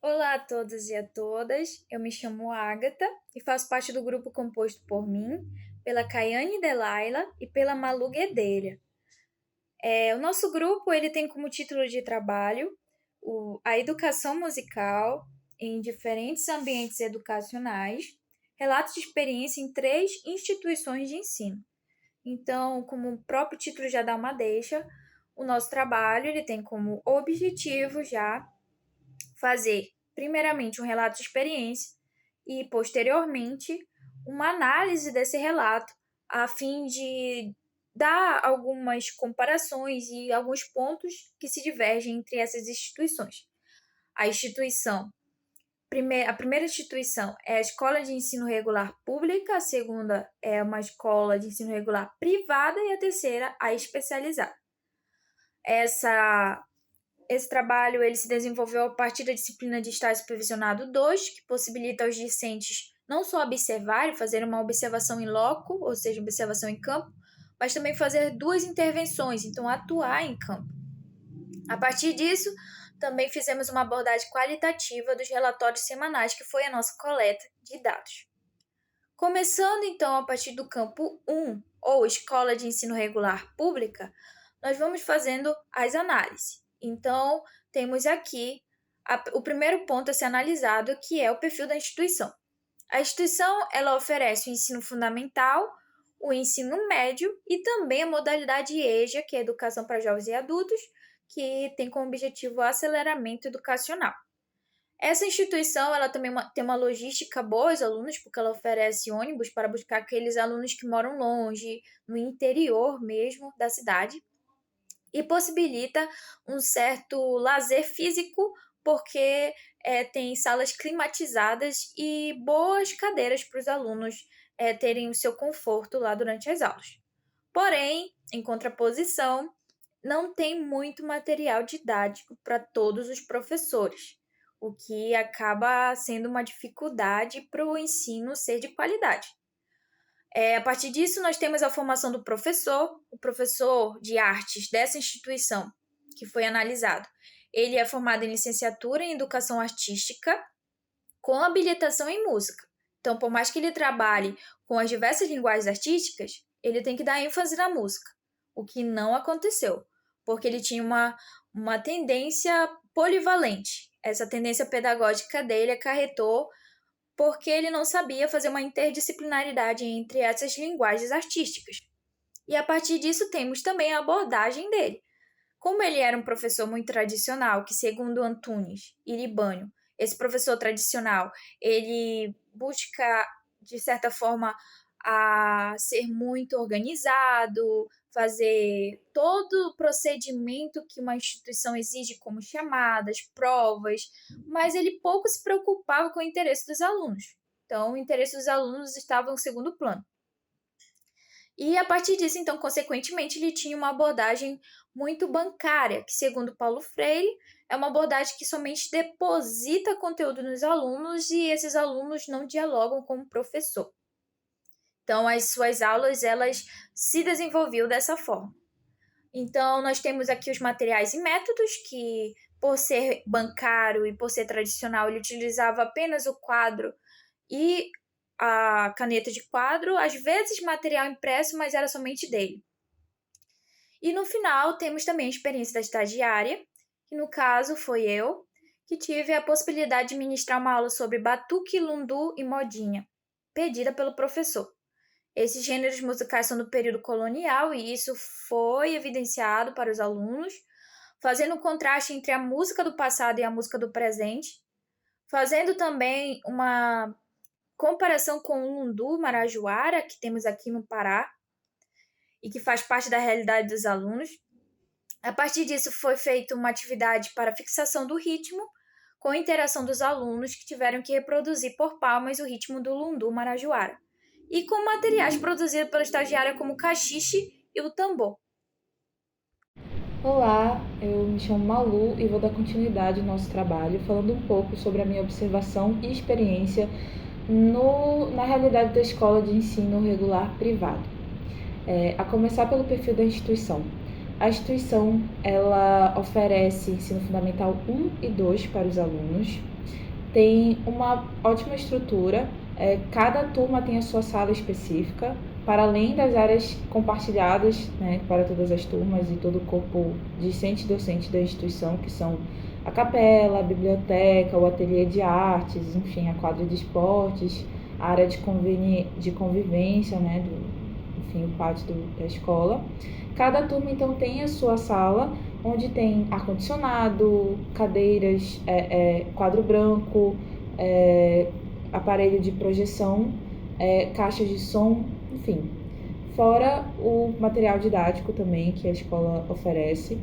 Olá a todos e a todas, eu me chamo Ágata e faço parte do grupo composto por mim, pela Caiane Delaila e pela Malu Guedelha. O nosso grupo ele tem como título de trabalho a educação musical em diferentes ambientes educacionais, relatos de experiência em 3 instituições de ensino. Então, como o próprio título já dá uma deixa, o nosso trabalho ele tem como objetivo já fazer, primeiramente, um relato de experiência e, posteriormente, uma análise desse relato, a fim de dar algumas comparações e alguns pontos que se divergem entre essas instituições. A instituição a primeira instituição é a Escola de Ensino Regular Pública, a segunda é uma escola de ensino regular privada e a terceira a especializada. Esse trabalho ele se desenvolveu a partir da disciplina de estágio supervisionado 2, que possibilita aos discentes não só observar e fazer uma observação em loco, ou seja, observação em campo, mas também fazer 2 intervenções, então atuar em campo. A partir disso, também fizemos uma abordagem qualitativa dos relatórios semanais, que foi a nossa coleta de dados. Começando então a partir do campo 1, ou Escola de Ensino Regular Pública, nós vamos fazendo as análises. Então, temos aqui o primeiro ponto a ser analisado, que é o perfil da instituição. A instituição ela oferece o ensino fundamental, o ensino médio e também a modalidade EJA, que é Educação para Jovens e Adultos, que tem como objetivo o aceleramento educacional. Essa instituição ela também tem uma logística boa aos alunos, porque ela oferece ônibus para buscar aqueles alunos que moram longe, no interior mesmo da cidade, e possibilita um certo lazer físico, porque tem salas climatizadas e boas cadeiras para os alunos terem o seu conforto lá durante as aulas. Porém, em contraposição, não tem muito material didático para todos os professores, o que acaba sendo uma dificuldade para o ensino ser de qualidade. A partir disso, nós temos a formação do professor, o professor de artes dessa instituição, que foi analisado. Ele é formado em licenciatura em educação artística, com habilitação em música. Então, por mais que ele trabalhe com as diversas linguagens artísticas, ele tem que dar ênfase na música, o que não aconteceu, porque ele tinha uma tendência polivalente. Essa tendência pedagógica dele acarretou porque ele não sabia fazer uma interdisciplinaridade entre essas linguagens artísticas. E a partir disso temos também a abordagem dele. Como ele era um professor muito tradicional, que segundo Antunes e Libânio, esse professor tradicional, ele busca, de certa forma, a ser muito organizado, fazer todo o procedimento que uma instituição exige, como chamadas, provas, mas ele pouco se preocupava com o interesse dos alunos. Então, o interesse dos alunos estava em segundo plano. E a partir disso, então, consequentemente, ele tinha uma abordagem muito bancária, que, segundo Paulo Freire, é uma abordagem que somente deposita conteúdo nos alunos e esses alunos não dialogam com o professor. Então, as suas aulas, elas se desenvolviam dessa forma. Então, nós temos aqui os materiais e métodos, que, por ser bancário e por ser tradicional, ele utilizava apenas o quadro e a caneta de quadro, às vezes material impresso, mas era somente dele. E no final, temos também a experiência da estagiária, que no caso foi eu, que tive a possibilidade de ministrar uma aula sobre batuque, lundu e modinha, pedida pelo professor. Esses gêneros musicais são do período colonial e isso foi evidenciado para os alunos, fazendo um contraste entre a música do passado e a música do presente, fazendo também uma comparação com o lundu marajoara, que temos aqui no Pará, e que faz parte da realidade dos alunos. A partir disso foi feita uma atividade para fixação do ritmo, com a interação dos alunos que tiveram que reproduzir por palmas o ritmo do lundu marajoara, e com materiais produzidos pela estagiária como o caxixe e o tambor. Olá, eu me chamo Malu e vou dar continuidade ao nosso trabalho falando um pouco sobre a minha observação e experiência na realidade da escola de ensino regular privado. A começar pelo perfil da instituição. A instituição ela oferece ensino fundamental 1 e 2 para os alunos, tem uma ótima estrutura, cada turma tem a sua sala específica, para além das áreas compartilhadas, né, para todas as turmas e todo o corpo discente e docente da instituição, que são a capela, a biblioteca, o ateliê de artes, enfim, a quadra de esportes, a área de convivência, né, enfim, o pátio da escola. Cada turma, então, tem a sua sala, onde tem ar-condicionado, cadeiras, quadro branco, aparelho de projeção, caixas de som, enfim. Fora o material didático também que a escola oferece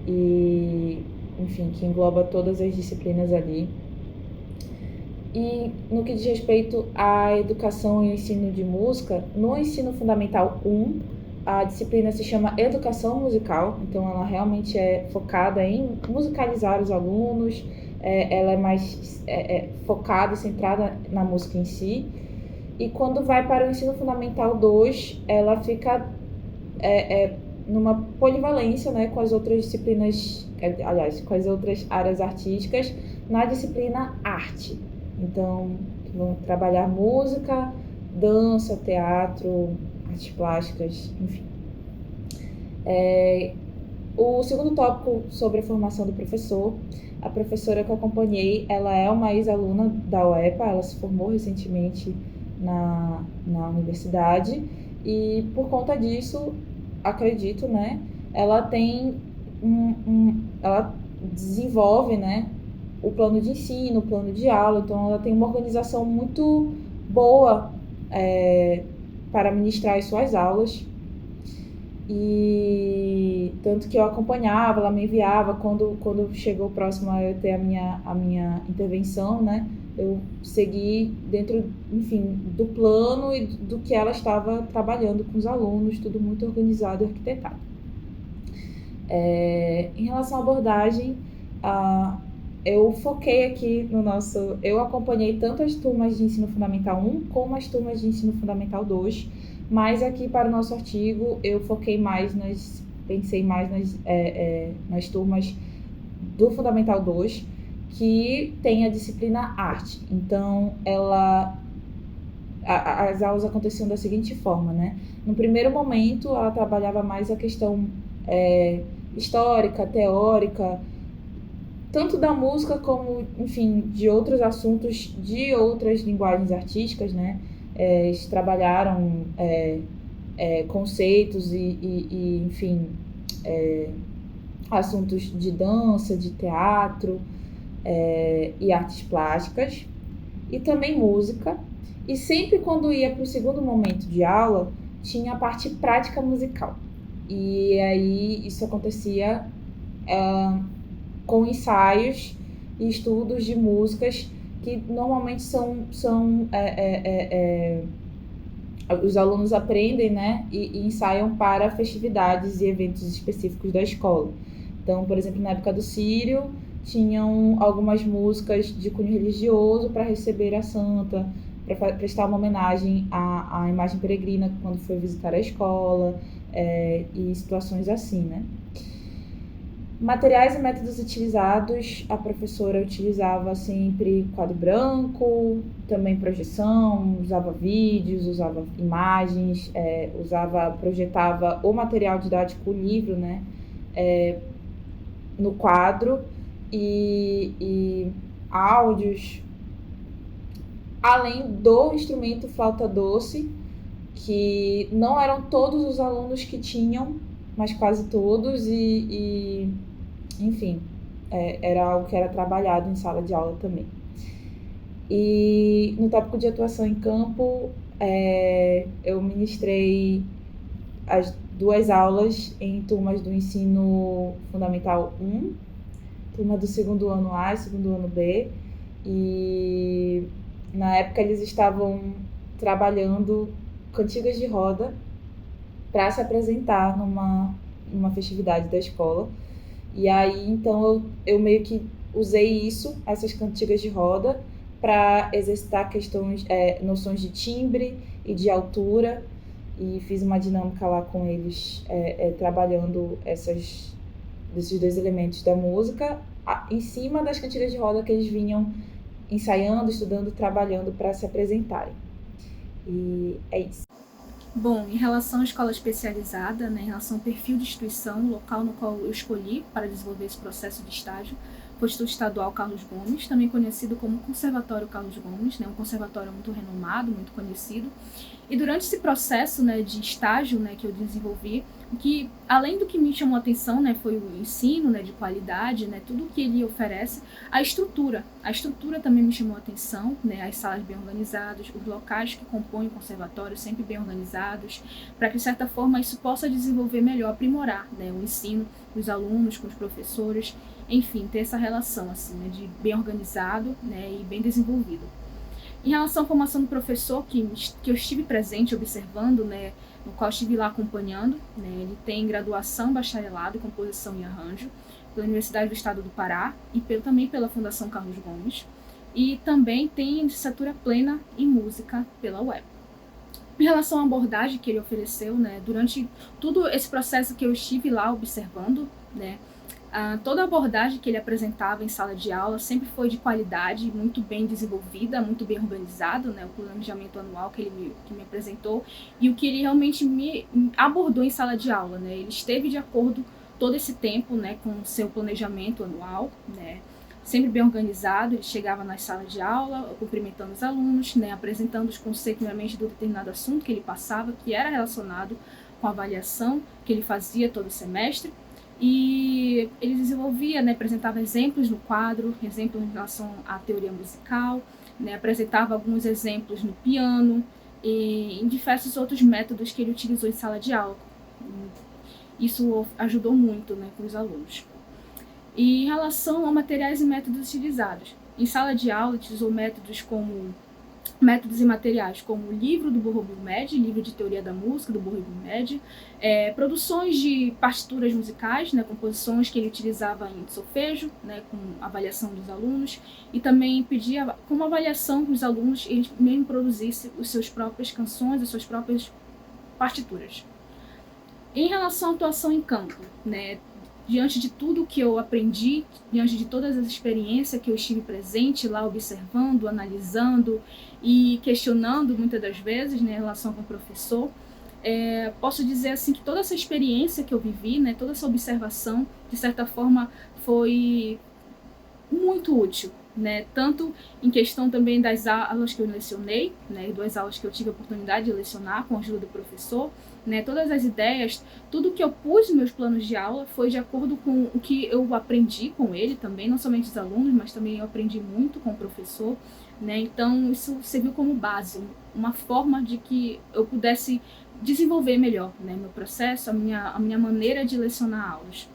e, enfim, que engloba todas as disciplinas ali. E no que diz respeito à educação e ensino de música, no ensino fundamental 1, a disciplina se chama Educação Musical, então ela realmente é focada em musicalizar os alunos, ela é mais focada e centrada na música em si. E quando vai para o ensino fundamental 2, ela fica numa polivalência, né, com as outras disciplinas, aliás, com as outras áreas artísticas, na disciplina arte. Então, vão trabalhar música, dança, teatro, artes plásticas, enfim. O segundo tópico sobre a formação do professor, a professora que eu acompanhei, ela é uma ex-aluna da UEPA, ela se formou recentemente na universidade e por conta disso, acredito, né, ela tem ela desenvolve, né, o plano de ensino, o plano de aula, então ela tem uma organização muito boa para ministrar as suas aulas. E tanto que eu acompanhava, ela me enviava, quando chegou próximo a eu ter a minha intervenção, né, eu segui dentro, enfim, do plano e do que ela estava trabalhando com os alunos, tudo muito organizado e arquitetado. Em relação à abordagem, eu foquei aqui eu acompanhei tanto as turmas de ensino fundamental 1 como as turmas de ensino fundamental 2, mas aqui para o nosso artigo eu pensei mais nas turmas do fundamental 2, que tem a disciplina arte. Então, as aulas aconteciam da seguinte forma, né? No primeiro momento, ela trabalhava mais a questão histórica, teórica, tanto da música como, enfim, de outros assuntos, de outras linguagens artísticas, né? Eles trabalharam conceitos e enfim, assuntos de dança, de teatro e artes plásticas, e também música. E sempre quando ia para o segundo momento de aula, tinha a parte prática musical. E aí isso acontecia com ensaios e estudos de músicas que normalmente os alunos aprendem, né, e ensaiam para festividades e eventos específicos da escola. Então, por exemplo, na época do Círio, tinham algumas músicas de cunho religioso para receber a santa, para prestar uma homenagem à imagem peregrina quando foi visitar a escola, e situações assim, né? Materiais e métodos utilizados, a professora utilizava sempre quadro branco, também projeção, usava vídeos, usava imagens, projetava o material didático, o livro, né, no quadro, e áudios, além do instrumento flauta doce, que não eram todos os alunos que tinham, mas quase todos, e enfim, era algo que era trabalhado em sala de aula também. E no tópico de atuação em campo, eu ministrei as 2 aulas em turmas do ensino fundamental 1, turma do segundo ano A e segundo ano B, e na época eles estavam trabalhando cantigas de roda para se apresentar numa festividade da escola. E aí, então, eu meio que usei essas cantigas de roda, para exercitar noções de timbre e de altura, e fiz uma dinâmica lá com eles, trabalhando desses 2 elementos da música, em cima das cantigas de roda que eles vinham ensaiando, estudando, trabalhando para se apresentarem. E é isso. Bom, em relação à escola especializada, né, em relação ao perfil de instituição, o local no qual eu escolhi para desenvolver esse processo de estágio foi o Instituto Estadual Carlos Gomes, também conhecido como Conservatório Carlos Gomes, né, um conservatório muito renomado, muito conhecido. E durante esse processo, né, de estágio, né, que eu desenvolvi, que além do que me chamou a atenção, né, foi o ensino, né, de qualidade, né, tudo que ele oferece, a estrutura também me chamou a atenção, né, as salas bem organizadas, os locais que compõem o conservatório sempre bem organizados, para que de certa forma isso possa desenvolver melhor, aprimorar, né, o ensino dos alunos com os professores, enfim, ter essa relação assim, né, de bem organizado, né, e bem desenvolvido. Em relação à formação do professor, que eu estive presente, observando, né, no qual estive lá acompanhando, né, ele tem graduação, bacharelado em composição e arranjo pela Universidade do Estado do Pará e também pela Fundação Carlos Gomes, e também tem licenciatura plena em música pela UEP. Em relação à abordagem que ele ofereceu, né, durante todo esse processo que eu estive lá observando, né, toda a abordagem que ele apresentava em sala de aula sempre foi de qualidade, muito bem desenvolvida, muito bem organizado, né, o planejamento anual que ele me apresentou e o que ele realmente me abordou em sala de aula, né, ele esteve de acordo todo esse tempo, né, com o seu planejamento anual, né, sempre bem organizado. Ele chegava nas salas de aula, cumprimentando os alunos, né, apresentando os conceitos realmente do determinado assunto que ele passava, que era relacionado com a avaliação que ele fazia todo semestre. E ele desenvolvia, né, apresentava exemplos no quadro, exemplos em relação à teoria musical, né, apresentava alguns exemplos no piano e em diversos outros métodos que ele utilizou em sala de aula. Isso ajudou muito, né, com os alunos. E em relação a materiais e métodos utilizados, em sala de aula utilizou métodos e materiais como o livro do Borromeus, livro de teoria da música do Borromeus, produções de partituras musicais, né, composições que ele utilizava em solfejo, né, com avaliação dos alunos, e também pedia como avaliação que os alunos eles mesmo produzissem as suas próprias canções, as suas próprias partituras. Em relação à atuação em campo, né, diante de tudo que eu aprendi, diante de todas as experiências que eu estive presente lá, observando, analisando e questionando muitas das vezes, né, em relação com o professor, posso dizer assim que toda essa experiência que eu vivi, né, toda essa observação, de certa forma, foi muito útil, né, tanto em questão também das aulas que eu lecionei, né, 2 aulas que eu tive a oportunidade de lecionar com a ajuda do professor, né, todas as ideias, tudo que eu pus nos meus planos de aula foi de acordo com o que eu aprendi com ele também, não somente os alunos, mas também eu aprendi muito com o professor, né, então isso serviu como base, uma forma de que eu pudesse desenvolver melhor, né, meu processo, a minha maneira de lecionar aulas.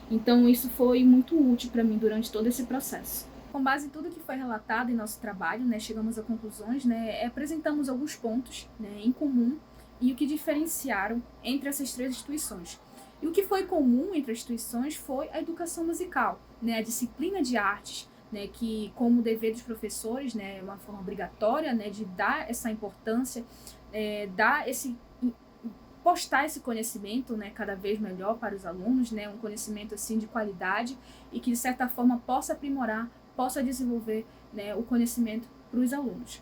Então isso foi muito útil para mim durante todo esse processo. Com base em tudo que foi relatado em nosso trabalho, né, chegamos a conclusões, né, apresentamos alguns pontos, né, em comum e o que diferenciaram entre essas 3 instituições. E o que foi comum entre as instituições foi a educação musical, né, a disciplina de artes, né, que como dever dos professores, né, é uma forma obrigatória, né, de dar essa importância, dar esse postar esse conhecimento, né, cada vez melhor para os alunos, né, um conhecimento assim de qualidade e que de certa forma possa aprimorar, possa desenvolver, né, o conhecimento para os alunos.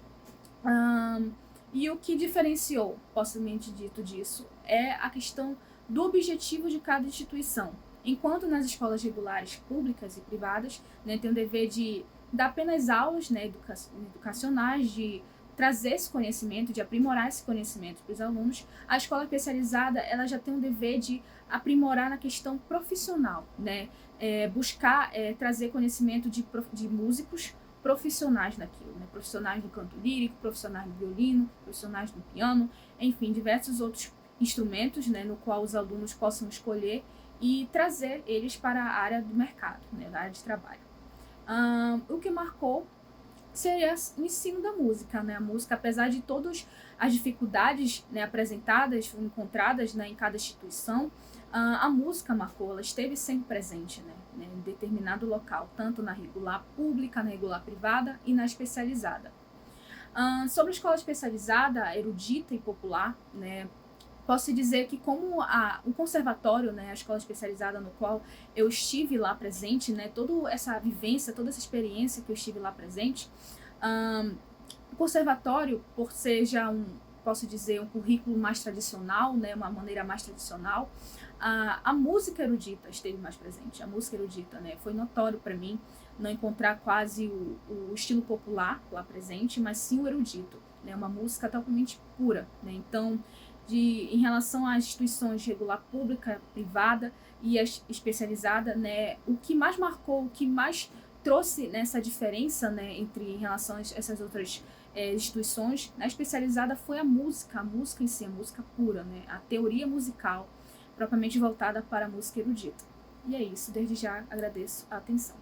E o que diferenciou, possivelmente dito disso, é a questão do objetivo de cada instituição. Enquanto nas escolas regulares públicas e privadas, né, tem o dever de dar apenas aulas, né, educacionais, de trazer esse conhecimento, de aprimorar esse conhecimento para os alunos, a escola especializada ela já tem o dever de aprimorar na questão profissional, né? Buscar trazer conhecimento de músicos profissionais naquilo, né? Profissionais do canto lírico, profissionais do violino, profissionais do piano, enfim, diversos outros instrumentos, né, no qual os alunos possam escolher e trazer eles para a área do mercado, né, da área de trabalho. O que marcou seria o ensino da música, né? A música, apesar de todas as dificuldades, né, apresentadas, encontradas, né, em cada instituição, a música marcou, ela esteve sempre presente, né, em determinado local, tanto na regular pública, na regular privada e na especializada. Sobre a escola especializada, erudita e popular, né, Posso dizer que como o conservatório, né, a escola especializada no qual eu estive lá presente, né, toda essa vivência, toda essa experiência que eu estive lá presente, o conservatório, por ser já posso dizer, um currículo mais tradicional, né, uma maneira mais tradicional, a música erudita esteve mais presente. A música erudita, né, foi notório para mim não encontrar quase o estilo popular lá presente, mas sim o erudito, né, uma música totalmente pura, né. Então, em relação às instituições de regular pública, privada e a especializada, né, o que mais marcou, o que mais trouxe nessa diferença, né, em relação a essas outras instituições, na especializada foi a música em si, a música pura, né, a teoria musical propriamente voltada para a música erudita. E é isso, desde já agradeço a atenção.